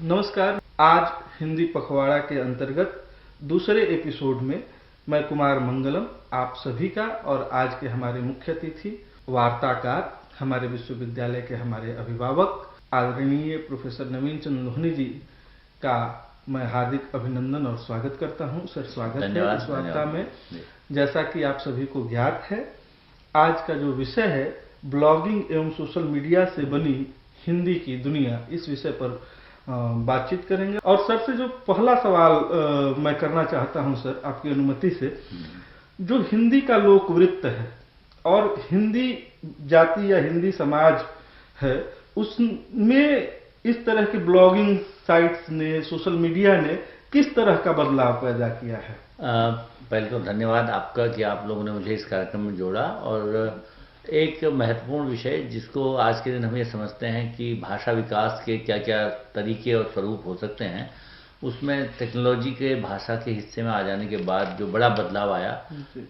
नमस्कार। आज हिंदी पखवाड़ा के अंतर्गत दूसरे एपिसोड में मैं कुमार मंगलम आप सभी का और आज के हमारे मुख्य अतिथि वार्ताकार हमारे विश्वविद्यालय के हमारे अभिभावक आदरणीय प्रोफेसर नवीन चंद्र लोहनी जी का मैं हार्दिक अभिनंदन और स्वागत करता हूं। सर, स्वागत है इस वार्ता में। जैसा कि आप सभी को ज्ञात है, आज का जो विषय है ब्लॉगिंग एवं सोशल मीडिया से बनी हिंदी की दुनिया, इस विषय पर बातचीत करेंगे। और सर से जो पहला सवाल मैं करना चाहता हूं सर, आपकी अनुमति से, जो हिंदी का लोकवृत्त है और हिंदी जाति या हिंदी समाज है, उसमें इस तरह की ब्लॉगिंग साइट्स ने, सोशल मीडिया ने किस तरह का बदलाव पैदा किया है? पहले तो धन्यवाद आपका कि आप लोगों ने मुझे इस कार्यक्रम में जोड़ा। और एक महत्वपूर्ण विषय जिसको आज के दिन हम ये समझते हैं कि भाषा विकास के क्या क्या तरीके और स्वरूप हो सकते हैं, उसमें टेक्नोलॉजी के भाषा के हिस्से में आ जाने के बाद जो बड़ा बदलाव आया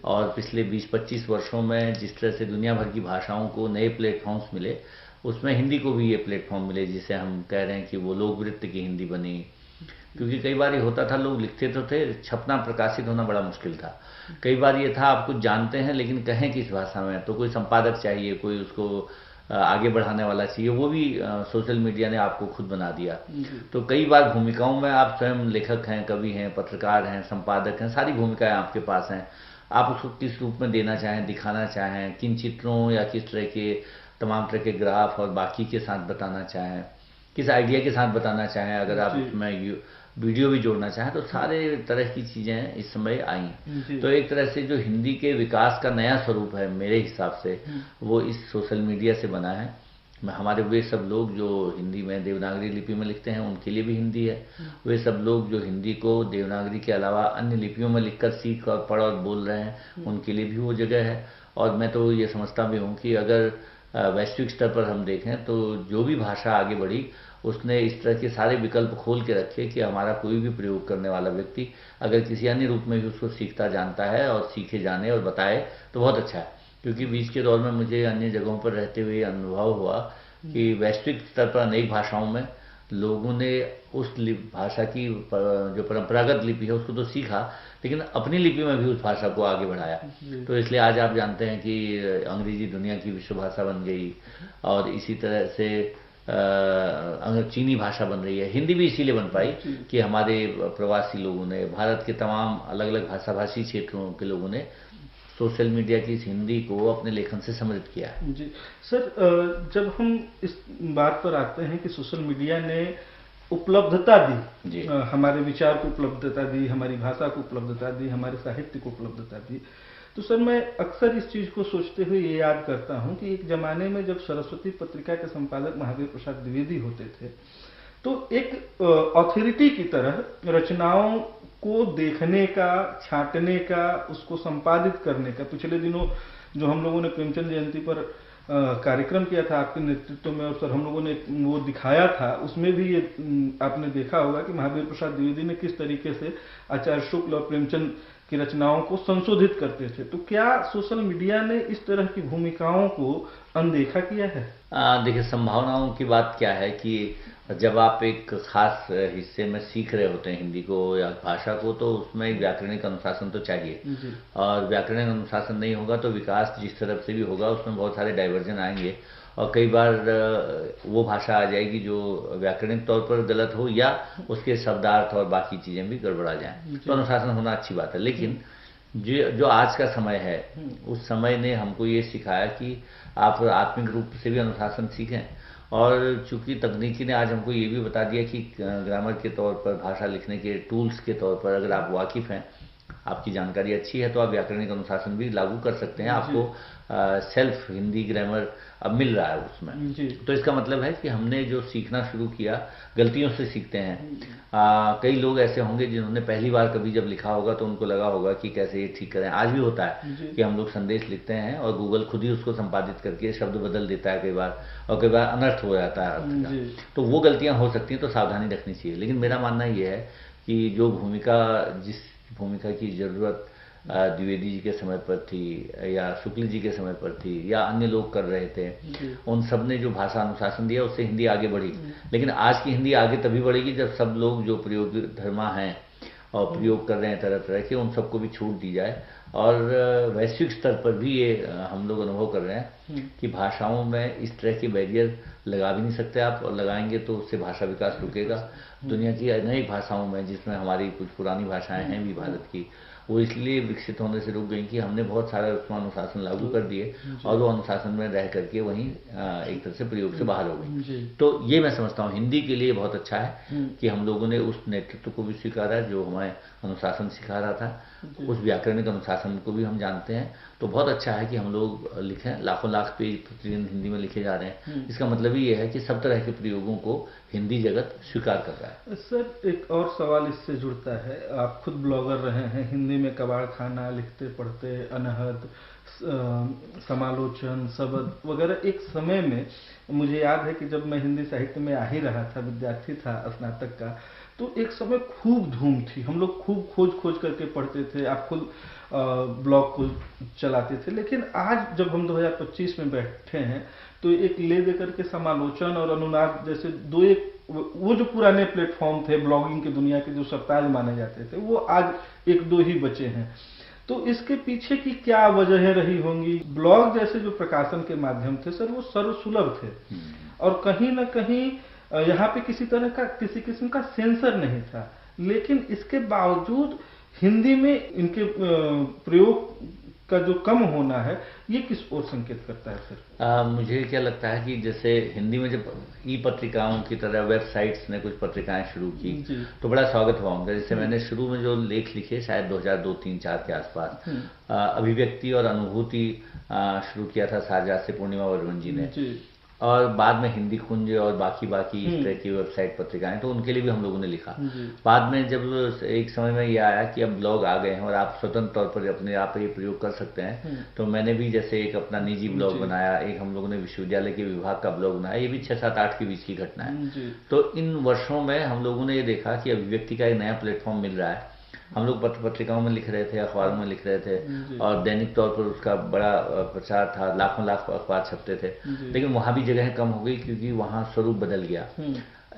और पिछले 20-25 वर्षों में जिस तरह से दुनिया भर की भाषाओं को नए प्लेटफॉर्म्स मिले, उसमें हिंदी को भी ये प्लेटफॉर्म मिले जिसे हम कह रहे हैं कि वो लोकवृत्त की हिंदी बनी। क्योंकि कई बार ये होता था, लोग लिखते तो थे, छपना प्रकाशित होना बड़ा मुश्किल था। कई बार ये था, आप कुछ जानते हैं लेकिन कहें किस भाषा में, तो कोई संपादक चाहिए, कोई उसको आगे बढ़ाने वाला चाहिए, वो भी सोशल मीडिया ने आपको खुद बना दिया। तो कई बार भूमिकाओं में आप स्वयं लेखक हैं, कवि हैं, पत्रकार हैं, संपादक हैं, सारी भूमिकाएं आपके पास हैं। आप उसको किस रूप में देना चाहें, दिखाना चाहें, किन चित्रों या किस तरह के तमाम तरह के ग्राफ और बाकी के साथ बताना चाहें, किस आइडिया के साथ बताना चाहें, अगर आप उसमें वीडियो भी जोड़ना चाहें, तो सारे तरह की चीज़ें इस समय आई। तो एक तरह से जो हिंदी के विकास का नया स्वरूप है मेरे हिसाब से, वो इस सोशल मीडिया से बना है। हमारे वे सब लोग जो हिंदी में देवनागरी लिपि में लिखते हैं, उनके लिए भी हिंदी है। वे सब लोग जो हिंदी को देवनागरी के अलावा अन्य लिपियों में लिखकर सीख और पढ़ और बोल रहे हैं, उनके लिए भी वो जगह है। और मैं तो ये समझता भी हूँ कि अगर वैश्विक स्तर पर हम देखें तो जो भी भाषा आगे बढ़ी, उसने इस तरह के सारे विकल्प खोल के रखे कि हमारा कोई भी प्रयोग करने वाला व्यक्ति अगर किसी अन्य रूप में भी उसको सीखता जानता है और सीखे जाने और बताए तो बहुत अच्छा है। क्योंकि बीच के दौर में मुझे अन्य जगहों पर रहते हुए अनुभव हुआ कि वैश्विक स्तर पर अनेक भाषाओं में लोगों ने उस भाषा की जो परंपरागत लिपि है उसको तो सीखा, लेकिन अपनी लिपि में भी उस भाषा को आगे बढ़ाया। तो इसलिए आज आप जानते हैं कि अंग्रेजी दुनिया की विश्व भाषा बन गई, और इसी तरह से चीनी भाषा बन रही है। हिंदी भी इसीलिए बन पाई कि हमारे प्रवासी लोगों ने, भारत के तमाम अलग अलग भाषाभाषी क्षेत्रों के लोगों ने सोशल मीडिया की इस हिंदी को अपने लेखन से समृद्ध किया है। जी सर, जब हम इस बात पर आते हैं कि सोशल मीडिया ने उपलब्धता दी, हमारे विचार को उपलब्धता दी, हमारी भाषा को उपलब्धता दी, हमारे साहित्य को उपलब्धता दी, तो सर मैं अक्सर इस चीज को सोचते हुए ये याद करता हूं कि एक जमाने में जब सरस्वती पत्रिका के संपादक महावीर प्रसाद द्विवेदी होते थे, तो एक अथॉरिटी की तरह रचनाओं को देखने का, छांटने का, उसको संपादित करने का, पिछले दिनों जो हम लोगों ने प्रेमचंद जयंती पर कार्यक्रम किया था आपके नेतृत्व में, और सर हम लोगों ने वो दिखाया था, उसमें भी ये आपने देखा होगा कि महावीर प्रसाद द्विवेदी ने किस तरीके से आचार्य शुक्ल और प्रेमचंद की रचनाओं को संशोधित करते थे। तो क्या सोशल मीडिया ने इस तरह की भूमिकाओं को अनदेखा किया है? देखिए, संभावनाओं की बात क्या है कि जब आप एक खास हिस्से में सीख रहे होते हैं हिंदी को या भाषा को, तो उसमें एक व्याकरणिक अनुशासन तो चाहिए। और व्याकरणिक अनुशासन नहीं होगा तो विकास जिस तरफ से भी होगा उसमें बहुत सारे डाइवर्जन आएंगे, और कई बार वो भाषा आ जाएगी जो व्याकरणिक तौर पर गलत हो या उसके शब्दार्थ और बाकी चीज़ें भी गड़बड़ा जाएं। तो अनुशासन होना अच्छी बात है, लेकिन जो आज का समय है, उस समय ने हमको ये सिखाया कि आप आत्मिक रूप से भी अनुशासन सीखें। और चूंकि तकनीकी ने आज हमको ये भी बता दिया कि ग्रामर के तौर पर, भाषा लिखने के टूल्स के तौर पर अगर आप वाकिफ़ हैं, आपकी जानकारी अच्छी है, तो आप व्याकरणिक अनुशासन भी लागू कर सकते हैं। आपको सेल्फ हिंदी ग्रामर अब मिल रहा है उसमें। तो इसका मतलब है कि हमने जो सीखना शुरू किया, गलतियों से सीखते हैं। कई लोग ऐसे होंगे जिन्होंने पहली बार कभी जब लिखा होगा तो उनको लगा होगा कि कैसे ये ठीक करें। आज भी होता है कि हम लोग संदेश लिखते हैं और गूगल खुद ही उसको संपादित करके शब्द बदल देता है कई बार, और कई बार अनर्थ हो जाता है अर्थ का। तो वो गलतियां हो सकती हैं, तो सावधानी रखनी चाहिए। लेकिन मेरा मानना ये है कि जो भूमिका, जिस भूमिका की ज़रूरत द्विवेदी जी के समय पर थी या शुक्ल जी के समय पर थी या अन्य लोग कर रहे थे, उन सब ने जो भाषा अनुशासन दिया उससे हिंदी आगे बढ़ी। लेकिन आज की हिंदी आगे तभी बढ़ेगी जब सब लोग जो प्रयोग धर्मा हैं और प्रयोग कर रहे हैं तरह तरह के, उन सबको भी छूट दी जाए। और वैश्विक स्तर पर भी ये हम लोग अनुभव कर रहे हैं कि भाषाओं में इस तरह के बैरियर लगा भी नहीं सकते आप, और लगाएंगे तो उससे भाषा विकास रुकेगा। दुनिया की अनेक भाषाओं में, जिसमें हमारी कुछ पुरानी भाषाएं हैं भी भारत की, वो इसलिए विकसित होने से रुक गई कि हमने बहुत सारे उसमें अनुशासन लागू कर दिए और वो अनुशासन में रह करके वहीं एक तरह से प्रयोग से बाहर हो गई। तो ये मैं समझता हूँ हिंदी के लिए बहुत अच्छा है कि हम लोगों ने उस नेतृत्व को भी स्वीकारा जो हमें अनुशासन सिखा रहा था, उस व्याकरणिक अनुशासन को भी हम जानते हैं। तो बहुत अच्छा है कि हम लोग लिखें, लाखों लाख पेज प्रतिदिन हिंदी में लिखे जा रहे हैं। इसका मतलब ये है कि सब तरह के प्रयोगों को हिंदी जगत स्वीकार कर रहा है। सर एक और सवाल इससे जुड़ता है, आप खुद ब्लॉगर रहे हैं, हिंदी में कबाड़ खाना लिखते पढ़ते, अनहद, समालोचन, शब्द वगैरह। एक समय में मुझे याद है कि जब मैं हिंदी साहित्य में आ ही रहा था, विद्यार्थी था स्नातक का, तो एक समय खूब धूम थी, हम लोग खूब खोज करके पढ़ते थे, आप खुद ब्लॉग को चलाते थे। लेकिन आज जब हम 2025 में बैठे हैं तो एक ले दे करके समालोचन और अनुनाद जैसे दो एक वो जो पुराने प्लेटफॉर्म थे ब्लॉगिंग की दुनिया के, जो सरताज माने जाते थे, वो आज एक दो ही बचे हैं। तो इसके पीछे की क्या वजहें रही होंगी? ब्लॉग जैसे जो प्रकाशन के माध्यम थे सर, वो सर्वसुलभ थे और कहीं ना कहीं यहाँ पे किसी तरह का किसी किस्म का सेंसर नहीं था, लेकिन इसके बावजूद हिंदी में इनके प्रयोग का जो कम होना है, ये किस ओर संकेत करता है सर? मुझे क्या लगता है कि जैसे हिंदी में जब ई पत्रिकाओं की तरह वेबसाइट्स ने कुछ पत्रिकाएं शुरू की तो बड़ा स्वागत हुआ उनका। जैसे मैंने शुरू में जो लेख लिखे शायद 2002-3-4 के आसपास, अभिव्यक्ति और अनुभूति शुरू किया था सारजात से पूर्णिमा वर्मन जी ने, और बाद में हिंदी कुंज और बाकी इस तरह की वेबसाइट पत्रिकाएं, तो उनके लिए भी हम लोगों ने लिखा। बाद में जब एक समय में ये आया कि अब ब्लॉग आ गए हैं और आप स्वतंत्र तौर पर अपने आप ये प्रयोग कर सकते हैं, तो मैंने भी जैसे एक अपना निजी ब्लॉग बनाया, एक हम लोगों ने विश्वविद्यालय के विभाग का ब्लॉग बनाया। ये भी 6-7-8 के बीच की घटना है। तो इन वर्षों में हम लोगों ने ये देखा कि अभिव्यक्ति का एक नया प्लेटफॉर्म मिल रहा है। हम लोग पत्र पत्रिकाओं में लिख रहे थे, अखबारों में लिख रहे थे और दैनिक तौर पर उसका बड़ा प्रचार था, लाखों लाख अखबार छपते थे। लेकिन वहाँ भी जगह कम हो गई क्योंकि वहाँ स्वरूप बदल गया।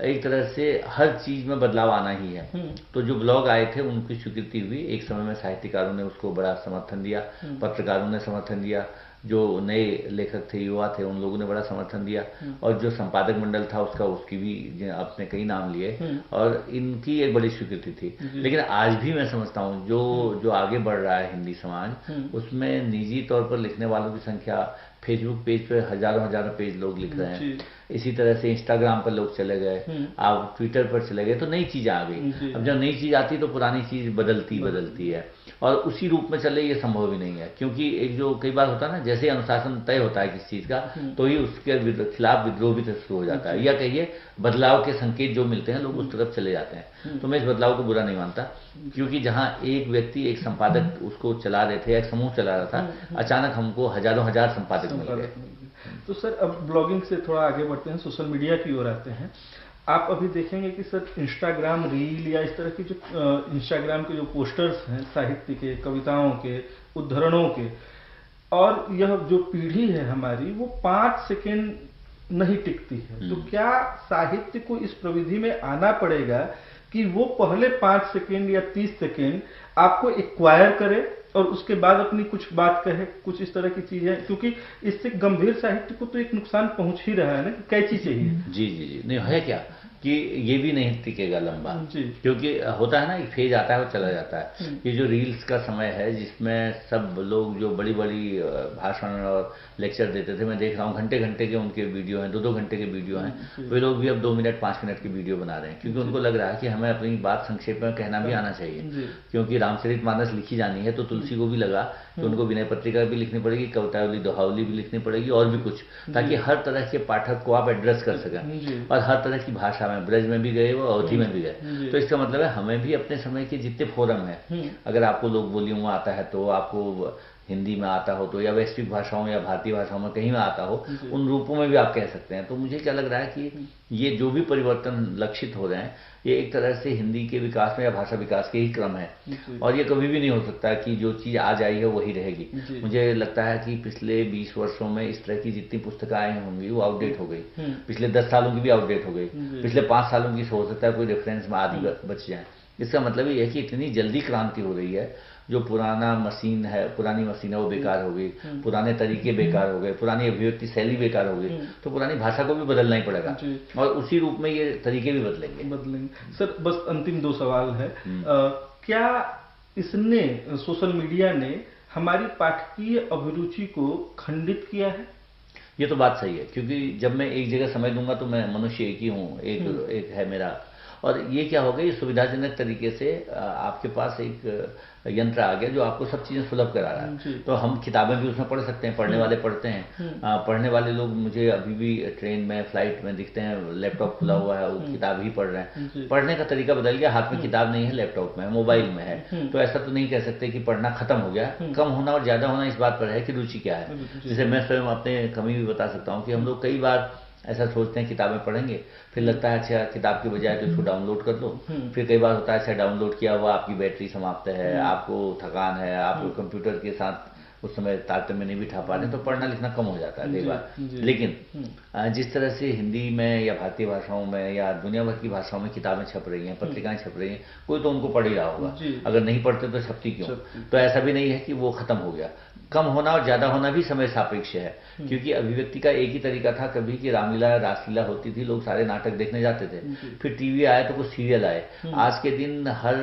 एक तरह से हर चीज में बदलाव आना ही है। तो जो ब्लॉग आए थे उनकी स्वीकृति हुई। एक समय में साहित्यकारों ने उसको बड़ा समर्थन दिया, पत्रकारों ने समर्थन दिया, जो नए लेखक थे, युवा थे, उन लोगों ने बड़ा समर्थन दिया, और जो संपादक मंडल था उसकी भी अपने कई नाम लिए और इनकी एक बड़ी स्वीकृति थी। लेकिन आज भी मैं समझता हूँ जो आगे बढ़ रहा है हिंदी समाज, उसमें निजी तौर पर लिखने वालों की संख्या, फेसबुक पेज पे हजारों पेज लोग लिख रहे हैं, इसी तरह से इंस्टाग्राम पर लोग चले गए, आप ट्विटर पर चले गए, तो नई चीज आ गई। अब जब नई चीज आती तो पुरानी चीज बदलती है, और उसी रूप में चले ये संभव ही नहीं है। क्योंकि एक जो कई बार होता है ना, जैसे अनुशासन तय होता है किसी चीज का, तो ही उसके खिलाफ विद्रोह भी शुरू हो जाता है, या कहिए बदलाव के संकेत जो मिलते हैं लोग उस तरफ चले जाते हैं। तो मैं इस बदलाव को बुरा नहीं मानता, क्योंकि जहां एक व्यक्ति, एक संपादक उसको चला रहे थे, एक समूह चला रहा था, अचानक हमको हजार संपादक मिल गए। तो सर अब ब्लॉगिंग से थोड़ा आगे बढ़ते हैं, सोशल मीडिया की ओर आते हैं। आप अभी देखेंगे कि सर इंस्टाग्राम रील या इस तरह की जो इंस्टाग्राम के जो पोस्टर्स हैं साहित्य के, कविताओं के, उद्धरणों के, और यह जो पीढ़ी है हमारी, वो 5 सेकेंड नहीं टिकती है। तो क्या साहित्य को इस प्रविधि में आना पड़ेगा कि वो पहले 5 सेकेंड या 30 सेकेंड आपको एक्वायर करे और उसके बाद अपनी कुछ बात कहे, कुछ इस तरह की चीज है? क्योंकि इससे गंभीर साहित्य को तो एक नुकसान पहुंच ही रहा है ना, कि कैची चाहिए। जी नहीं है क्या कि ये भी नहीं टिकेगा लंबा, क्योंकि होता है ना, एक फेज आता है और चला जाता है। ये जो रील्स का समय है जिसमें सब लोग जो बड़ी भाषण और लेक्चर देते थे, मैं देख रहा हूँ घंटे के उनके वीडियो हैं, 2-2 घंटे के वीडियो हैं। वे लोग भी अब 2 मिनट 5 मिनट की वीडियो बना रहे हैं, क्योंकि उनको लग रहा है कि हमें अपनी बात संक्षेप में कहना भी आना चाहिए। क्योंकि रामचरितमानस लिखी जानी है तो तुलसी को भी लगा कि उनको विनय पत्रिका भी लिखनी पड़ेगी, कवितावली, दोहावली भी लिखनी पड़ेगी, और भी कुछ, ताकि हर तरह के पाठक को आप एड्रेस कर सकें, और हर तरह की भाषा में, ब्रज में भी गए वो, अवधि में भी गए। तो इसका मतलब है हमें भी अपने समय के जितने फोरम है, अगर आपको लोक बोलियों आता है तो आपको हिंदी में आता हो तो, या वैश्विक भाषाओं या भारतीय भाषाओं में कहीं में आता हो, उन रूपों में भी आप कह सकते हैं। तो मुझे क्या लग रहा है कि ये जो भी परिवर्तन लक्षित हो रहे हैं, ये एक तरह से हिंदी के विकास में या भाषा विकास के ही क्रम है, और ये कभी भी नहीं हो सकता कि जो चीज़ आज आई है वही रहेगी। मुझे लगता है कि पिछले 20 वर्षों में इस तरह की जितनी पुस्तकें आई होंगी वो आउटडेट हो गई, पिछले 10 सालों की भी आउटडेट हो गई, पिछले 5 सालों की हो सकता है कोई रेफरेंस में आदि बच जाए। इसका मतलब ये है कि इतनी जल्दी क्रांति हो रही है, जो पुरानी मशीन है वो बेकार हो गई, पुराने तरीके बेकार हो गए, पुरानी अभिव्यक्ति शैली बेकार हो गई, तो पुरानी भाषा को भी बदलना ही पड़ेगा, और उसी रूप में ये तरीके भी बदलेंगे। सर बस अंतिम 2 सवाल है। क्या इसने, सोशल मीडिया ने हमारी पाठकीय अभिरुचि को खंडित किया है? ये तो बात सही है, क्योंकि जब मैं एक जगह समय दूंगा तो मैं मनुष्य एक ही हूँ, एक है मेरा, और ये क्या हो गया, ये सुविधाजनक तरीके से आपके पास एक यंत्र आ गया जो आपको सब चीज़ें सुलभ करा रहा है। तो हम किताबें भी उसमें पढ़ सकते हैं, पढ़ने वाले पढ़ते हैं, पढ़ने वाले लोग मुझे अभी भी ट्रेन में, फ्लाइट में दिखते हैं, लैपटॉप खुला हुआ है, वो किताब ही पढ़ रहे हैं। पढ़ने का तरीका बदल गया, हाथ में किताब नहीं है, लैपटॉप में है, मोबाइल में है। तो ऐसा तो नहीं कह सकते कि पढ़ना खत्म हो गया। कम होना और ज़्यादा होना इस बात पर है कि रुचि क्या है। जैसे मैं स्वयं अपने कमी भी बता सकता हूँ कि हम लोग कई बार ऐसा सोचते हैं किताबें पढ़ेंगे, फिर लगता है अच्छा किताब की बजाय तो इसको डाउनलोड कर लो। फिर कई बार होता है अच्छा डाउनलोड किया हुआ आपकी बैटरी समाप्त है, आपको थकान है, आप कंप्यूटर के साथ उस समय तारतम्य नहीं बिठा पा रहे, तो पढ़ना लिखना कम हो जाता है कई बार। लेकिन जिस तरह से हिंदी में या भारतीय भाषाओं में या दुनिया भर की भाषाओं में किताबें छप रही हैं, पत्रिकाएं छप रही हैं, कोई तो उनको पढ़ ही रहा होगा, अगर नहीं पढ़ते तो छपती क्यों? तो ऐसा भी नहीं है कि वो खत्म हो गया। कम होना और ज्यादा होना भी समय सापेक्ष है, क्योंकि अभिव्यक्ति का एक ही तरीका था कभी कि रामलीला रासलीला होती थी, लोग सारे नाटक देखने जाते थे, फिर टीवी आया तो कुछ सीरियल आए। आज के दिन हर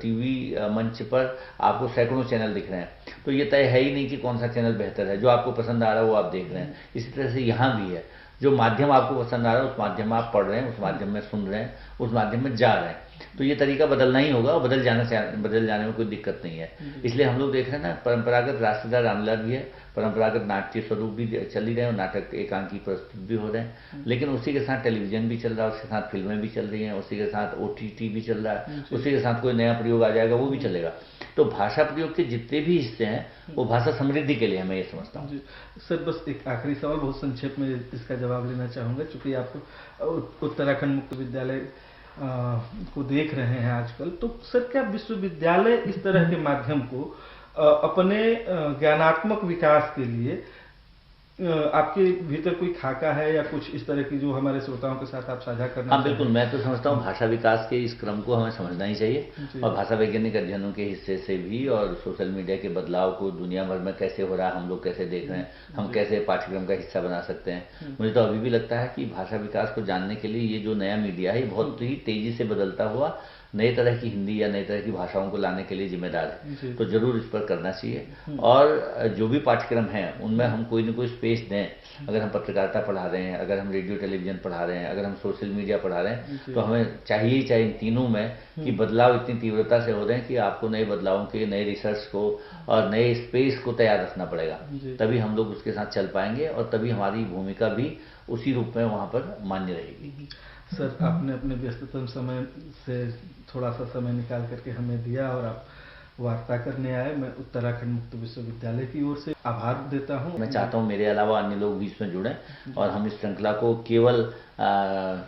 टीवी मंच पर आपको सैकड़ों चैनल दिख रहे हैं, तो ये तय है ही नहीं कि कौन सा चैनल बेहतर है। जो आपको पसंद आ रहा है वो आप देख रहे हैं। इसी तरह से यहाँ भी है, जो माध्यम आपको पसंद आ रहा है उस माध्यम में आप पढ़ रहे हैं, उस माध्यम में सुन रहे हैं, उस माध्यम में जा रहे हैं। तो ये तरीका बदलना ही होगा, और बदल जाने में कोई दिक्कत नहीं है। इसलिए हम लोग देख रहे हैं ना, परंपरागत रासलीला रामलीला भी है, परंपरागत नाट्य स्वरूप भी चल ही रहे हैं, और नाटक एकांकी प्रस्तुत भी हो रहे हैं, लेकिन उसी के साथ टेलीविजन भी चल रहा है, उसके साथ फिल्में भी चल रही हैं, उसी के साथ OTT भी चल रहा है, उसी के साथ कोई नया प्रयोग आ जाएगा वो भी चलेगा। तो भाषा प्रयोग के जितने भी हिस्से हैं वो भाषा समृद्धि के लिए है, मैं ये समझता हूँ। सर बस एक आखिरी सवाल, बहुत संक्षेप में इसका जवाब लेना चाहूँगा, चूंकि आप उत्तराखंड मुक्त विद्यालय को देख रहे हैं आजकल, तो सर क्या विश्वविद्यालय इस तरह के माध्यम को अपने ज्ञानात्मक विकास के लिए आपके भीतर कोई खाका है या कुछ इस तरह की जो हमारे श्रोताओं के साथ आप साझा करना? हाँ बिल्कुल, मैं तो समझता हूँ भाषा विकास के इस क्रम को हमें समझना ही चाहिए, और भाषा वैज्ञानिक अध्ययनों के हिस्से से भी, और सोशल मीडिया के बदलाव को दुनिया भर में कैसे हो रहा है, हम लोग कैसे देख रहे हैं, हम कैसे पाठ्यक्रम का हिस्सा बना सकते हैं। मुझे तो अभी भी लगता है कि भाषा विकास को जानने के लिए ये जो नया मीडिया है बहुत ही तेजी से बदलता हुआ नए तरह की हिंदी या नए तरह की भाषाओं को लाने के लिए जिम्मेदार है। तो जरूर इस पर करना चाहिए, और जो भी पाठ्यक्रम हैं उनमें हम कोई न कोई स्पेस दें। अगर हम पत्रकारिता पढ़ा रहे हैं, अगर हम रेडियो टेलीविजन पढ़ा रहे हैं, अगर हम सोशल मीडिया पढ़ा रहे हैं, तो हमें चाहिए ही चाहिए इन तीनों में कि बदलाव इतनी तीव्रता से हो रहे हैं कि आपको नए बदलावों के, नए रिसर्च को और नए स्पेस को तैयार रखना पड़ेगा, तभी हम लोग उसके साथ चल पाएंगे, और तभी हमारी भूमिका भी उसी रूप में वहाँ पर मान्य रहेगी। सर आपने अपने व्यस्ततम समय से थोड़ा सा समय निकाल करके हमें दिया, और आप वार्ता करने आए। मैं उत्तराखंड मुक्त विश्वविद्यालय की ओर से आभार देता हूँ। मैं चाहता हूँ मेरे अलावा अन्य लोग भी इसमें जुड़ें, और हम इस श्रृंखला को केवल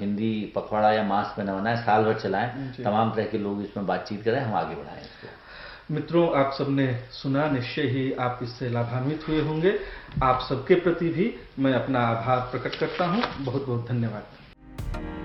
हिंदी पखवाड़ा या मास में न बनाएं, साल भर चलाएं, तमाम तरह के लोग इसमें बातचीत करें, हम आगे बढ़ाएं इसको। मित्रों, आप सबने सुना, निश्चय ही आप इससे लाभान्वित हुए होंगे। आप सबके प्रति भी मैं अपना आभार प्रकट करता हूँ। बहुत बहुत धन्यवाद।